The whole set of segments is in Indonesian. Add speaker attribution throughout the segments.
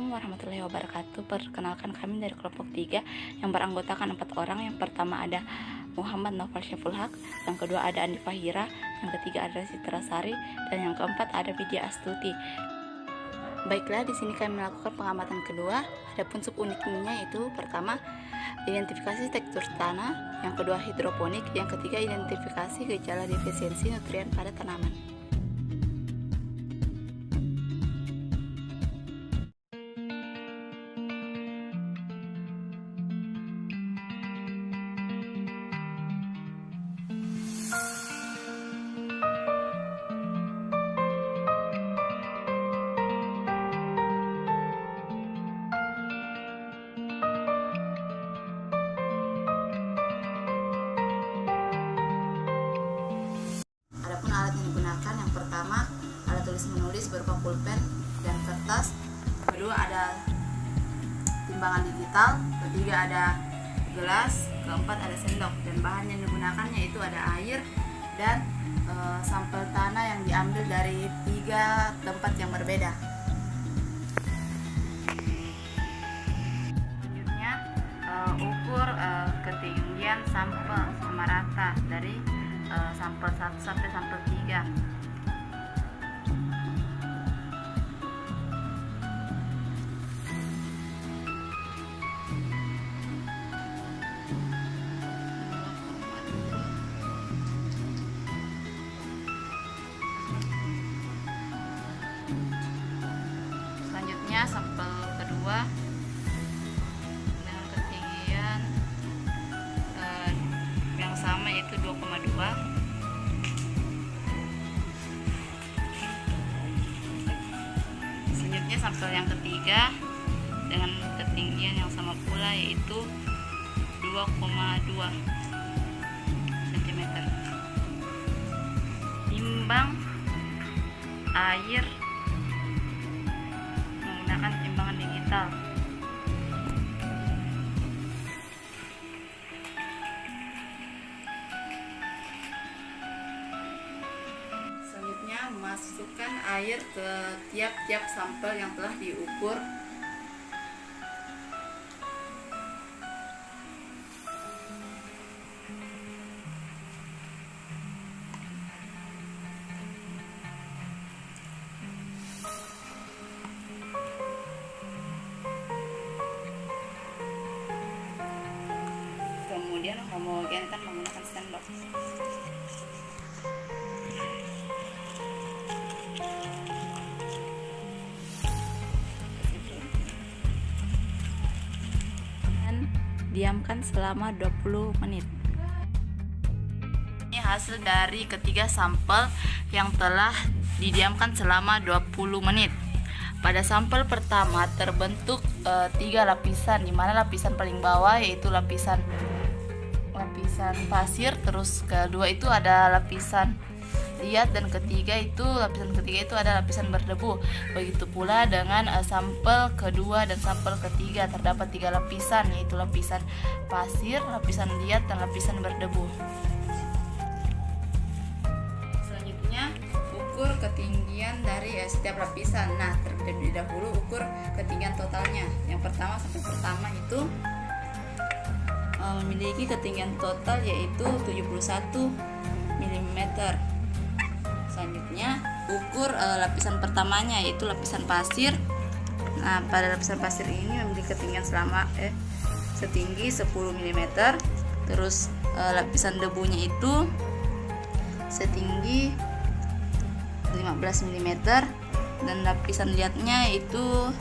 Speaker 1: Assalamualaikum warahmatullahi wabarakatuh. Perkenalkan, kami dari kelompok 3 yang beranggotakan 4 orang. Yang pertama ada Muhammad Noval Syaful Haq, yang kedua ada Andi Fahira, yang ketiga ada Citra Sari, dan yang keempat ada Vidya Astuti. Baiklah, di sini kami melakukan pengamatan kedua. Adapun sub uniknya itu pertama identifikasi tekstur tanah, yang kedua hidroponik, yang ketiga identifikasi gejala defisiensi nutrien pada tanaman. Adapun alat yang digunakan, yang pertama alat tulis menulis berupa pulpen dan kertas, kedua ada timbangan digital, ketiga ada gelas, keempat ada sendok, dan bahan yang digunakannya itu ada air dan sampel tanah yang diambil dari 3 tempat yang berbeda. Selanjutnya ukur ketinggian sampel sama rata dari sampel 1 sampai sampel 3. Selanjutnya sampel kedua dengan ketinggian yang sama, yaitu 2,2. Selanjutnya sampel yang ketiga dengan ketinggian yang sama pula, yaitu 2,2 cm. Timbang air menggunakan timbangan digital. Selanjutnya masukkan air ke tiap-tiap sampel yang telah diukur. Kemudian homogenkan menggunakan sendok. Dan diamkan selama 20 menit. Ini hasil dari ketiga sampel yang telah didiamkan selama 20 menit. Pada sampel pertama terbentuk 3 lapisan, di mana lapisan paling bawah yaitu lapisan pasir, terus kedua itu ada lapisan liat, dan lapisan ketiga itu ada lapisan berdebu. Begitu pula dengan sampel kedua dan sampel ketiga, terdapat 3 lapisan, yaitu lapisan pasir, lapisan liat, dan lapisan berdebu. Selanjutnya ukur ketinggian dari setiap lapisan. Nah, terlebih dahulu ukur ketinggian totalnya. Yang pertama, sampel pertama itu memiliki ketinggian total yaitu 71 mm. Selanjutnya ukur lapisan pertamanya, yaitu lapisan pasir. Nah, pada lapisan pasir ini memiliki ketinggian setinggi 10 mm. Terus lapisan debunya itu setinggi 15 mm, dan lapisan liatnya itu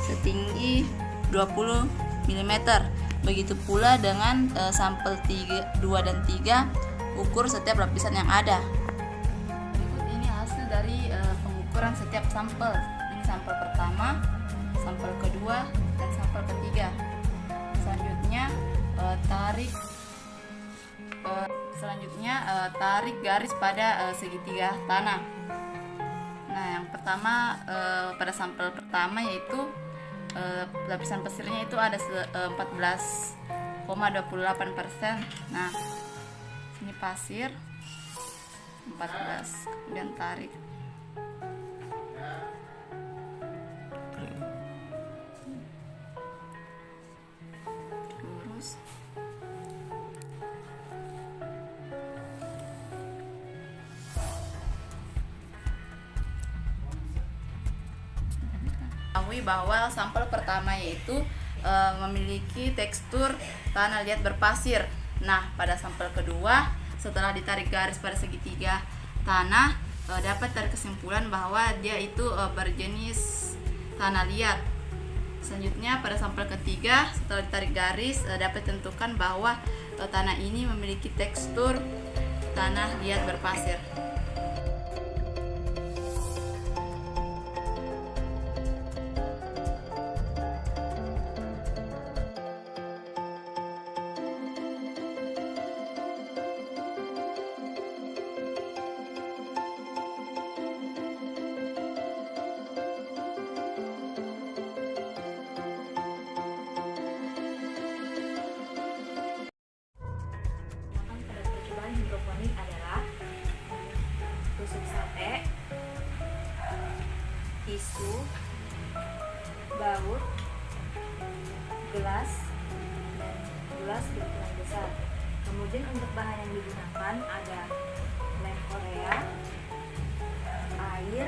Speaker 1: setinggi 20 mm. Begitu pula dengan sampel 2 dan 3, ukur setiap lapisan yang ada. Berikut ini hasil dari pengukuran setiap sampel. Ini sampel pertama, sampel kedua, dan sampel ketiga. Selanjutnya tarik garis pada segitiga tanah. Nah, yang pertama pada sampel pertama yaitu lapisan pasirnya itu ada 14,28%. Nah, ini pasir 14, kemudian tarik ketahui bahwa sampel pertama yaitu memiliki tekstur tanah liat berpasir. Nah, pada sampel kedua setelah ditarik garis pada segitiga tanah dapat tarik kesimpulan bahwa dia itu berjenis tanah liat. Selanjutnya pada sampel ketiga setelah ditarik garis dapat ditentukan bahwa tanah ini memiliki tekstur tanah liat berpasir.
Speaker 2: Hidroponik adalah tusuk sate, tisu, baut, gelas, dan gelas berukuran besar. Kemudian untuk bahan yang digunakan ada lem Korea, air,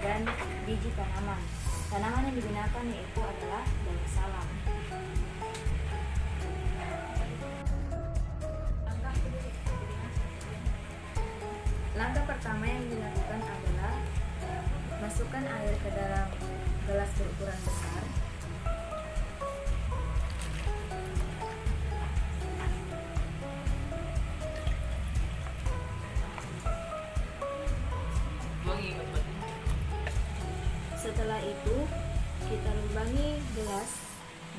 Speaker 2: dan biji tanaman. Tanaman yang digunakan yaitu adalah daun salam. Langkah pertama yang dilakukan adalah masukkan air ke dalam gelas berukuran besar. Setelah itu, kita lubangi gelas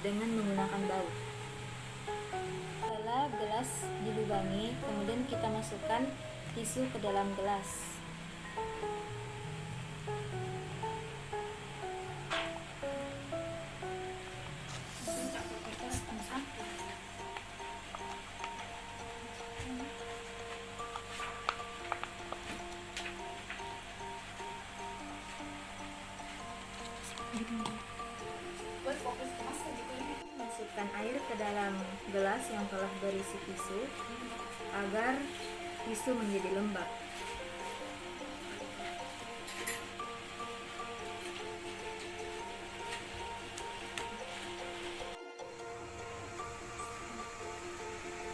Speaker 2: dengan menggunakan baut. Setelah gelas dilubangi, kemudian kita masukkan tisu ke dalam gelas. Masukkan air ke dalam gelas yang telah berisi tisu agar tisu menjadi lembab.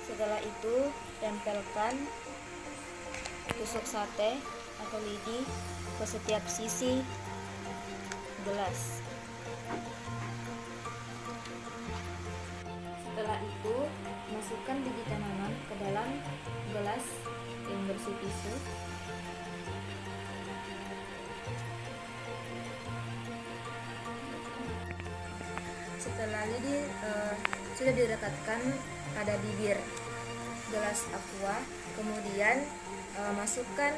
Speaker 2: Setelah itu, tempelkan tusuk sate atau lidi ke setiap sisi gelas. Setelah itu, masukkan biji tanaman ke dalam gelas yang berisi tisu. Setelah lidi sudah direkatkan pada bibir gelas aqua, kemudian masukkan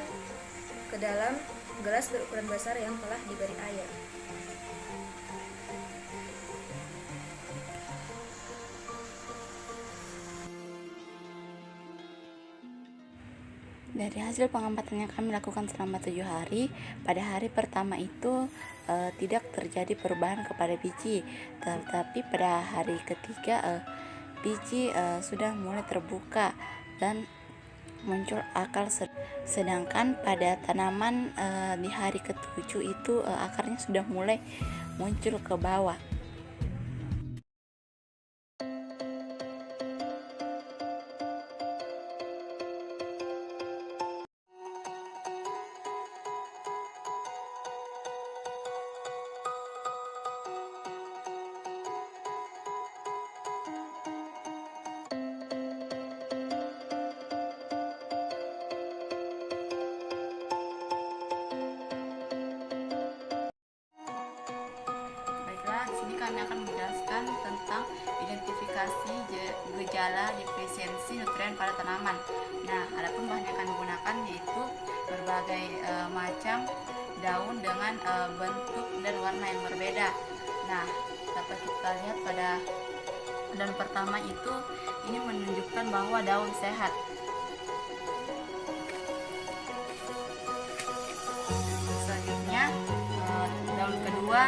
Speaker 2: ke dalam gelas berukuran besar yang telah diberi air.
Speaker 1: Dari hasil pengamatan yang kami lakukan selama 7 hari, pada hari pertama itu tidak terjadi perubahan kepada biji, tetapi pada hari ketiga biji sudah mulai terbuka dan muncul akar, sedangkan pada tanaman di hari ke-7 itu akarnya sudah mulai muncul ke bawah. Di sini kami akan menjelaskan tentang identifikasi gejala defisiensi nutrien pada tanaman. Nah, adapun bahan yang akan digunakan yaitu berbagai macam daun dengan bentuk dan warna yang berbeda. Nah, dapat kita lihat pada daun pertama itu ini menunjukkan bahwa daun sehat. Selanjutnya daun kedua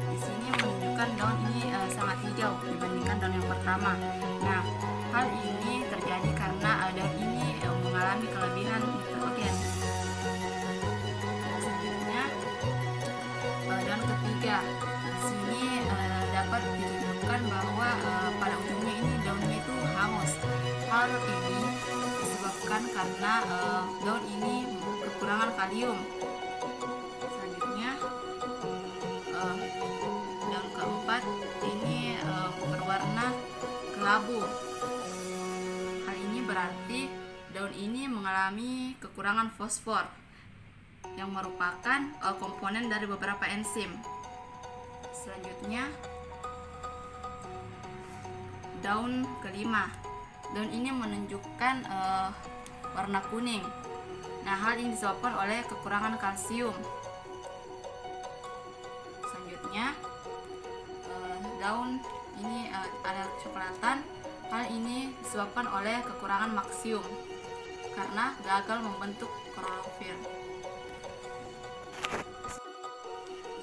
Speaker 1: di sini menunjukkan daun ini sangat hijau dibandingkan daun yang pertama. Nah, hal ini terjadi karena daun ini mengalami kelebihan nitrogen. Selanjutnya daun ketiga di ini dapat ditunjukkan bahwa pada ujungnya ini daunnya itu hangus. Hal ini disebabkan karena daun ini kekurangan kalium. Selanjutnya daun keempat ini berwarna kelabu. Hal ini berarti daun ini mengalami kekurangan fosfor yang merupakan komponen dari beberapa enzim. Selanjutnya daun kelima. Daun ini menunjukkan warna kuning. Nah, hal ini disebabkan oleh kekurangan kalsium. Selanjutnya daun ini ada kecoklatan. Hal ini disebabkan oleh kekurangan magnesium karena gagal membentuk klorofil.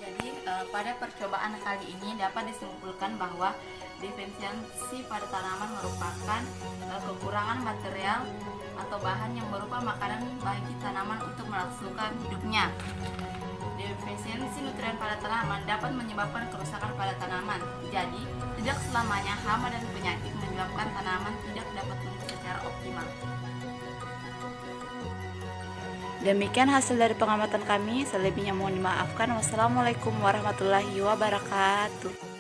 Speaker 1: Jadi pada percobaan kali ini dapat disimpulkan bahwa defisiensi pada tanaman merupakan kekurangan material atau bahan yang berupa makanan bagi tanaman untuk melaksukan hidupnya. Defisiensi nutrien pada tanaman dapat menyebabkan kerusakan pada tanaman. Jadi, tidak selamanya hama dan penyakit menyebabkan tanaman tidak dapat tumbuh secara optimal. Demikian hasil dari pengamatan kami. Selebihnya mohon dimaafkan. Wassalamualaikum warahmatullahi wabarakatuh.